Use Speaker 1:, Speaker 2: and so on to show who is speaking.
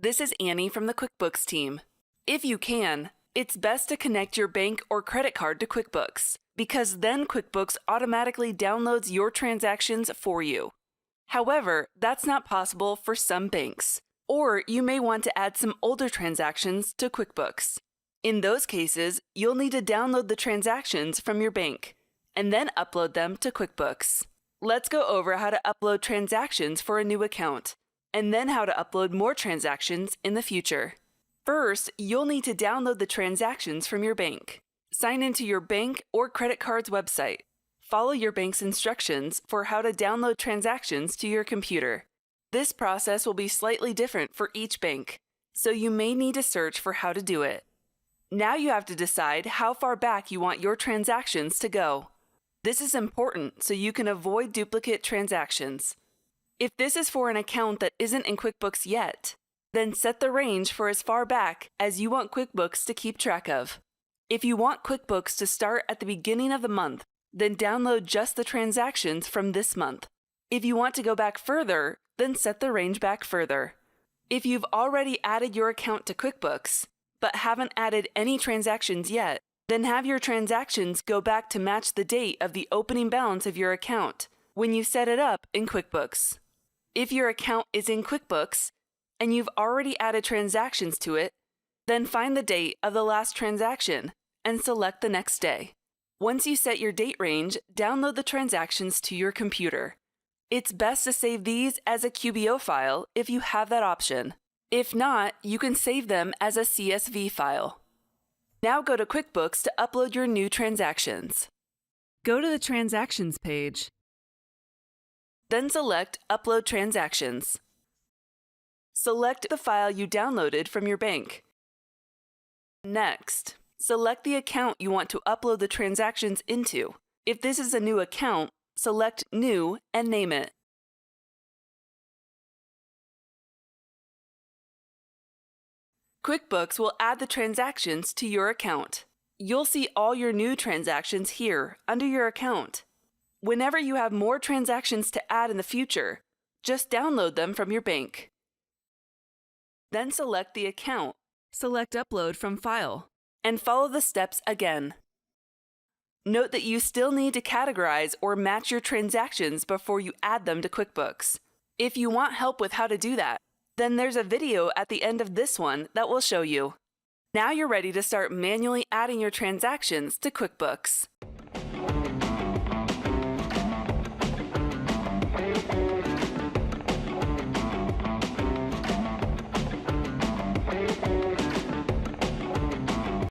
Speaker 1: This is Annie from the QuickBooks team. If you can, it's best to connect your bank or credit card to QuickBooks, because then QuickBooks automatically downloads your transactions for you. However, that's not possible for some banks, or you may want to add some older transactions to QuickBooks. In those cases, you'll need to download the transactions from your bank and then upload them to QuickBooks. Let's go over how to upload transactions for a new account, and then how to upload more transactions in the future. First, you'll need to download the transactions from your bank. Sign into your bank or credit card's website. Follow your bank's instructions for how to download transactions to your computer. This process will be slightly different for each bank, so you may need to search for how to do it. Now you have to decide how far back you want your transactions to go. This is important so you can avoid duplicate transactions. If this is for an account that isn't in QuickBooks yet, then set the range for as far back as you want QuickBooks to keep track of. If you want QuickBooks to start at the beginning of the month, then download just the transactions from this month. If you want to go back further, then set the range back further. If you've already added your account to QuickBooks, but haven't added any transactions yet, then have your transactions go back to match the date of the opening balance of your account when you set it up in QuickBooks. If your account is in QuickBooks and you've already added transactions to it, then find the date of the last transaction and select the next day. Once you set your date range, download the transactions to your computer. It's best to save these as a QBO file if you have that option. If not, you can save them as a CSV file. Now go to QuickBooks to upload your new transactions. Go to the Transactions page. Then select Upload Transactions. Select the file you downloaded from your bank. Next, select the account you want to upload the transactions into. If this is a new account, select New and name it. QuickBooks will add the transactions to your account. You'll see all your new transactions here under your account. Whenever you have more transactions to add in the future, just download them from your bank. Then select the account, select Upload from File, and follow the steps again. Note that you still need to categorize or match your transactions before you add them to QuickBooks. If you want help with how to do that, then there's a video at the end of this one that will show you. Now you're ready to start manually adding your transactions to QuickBooks.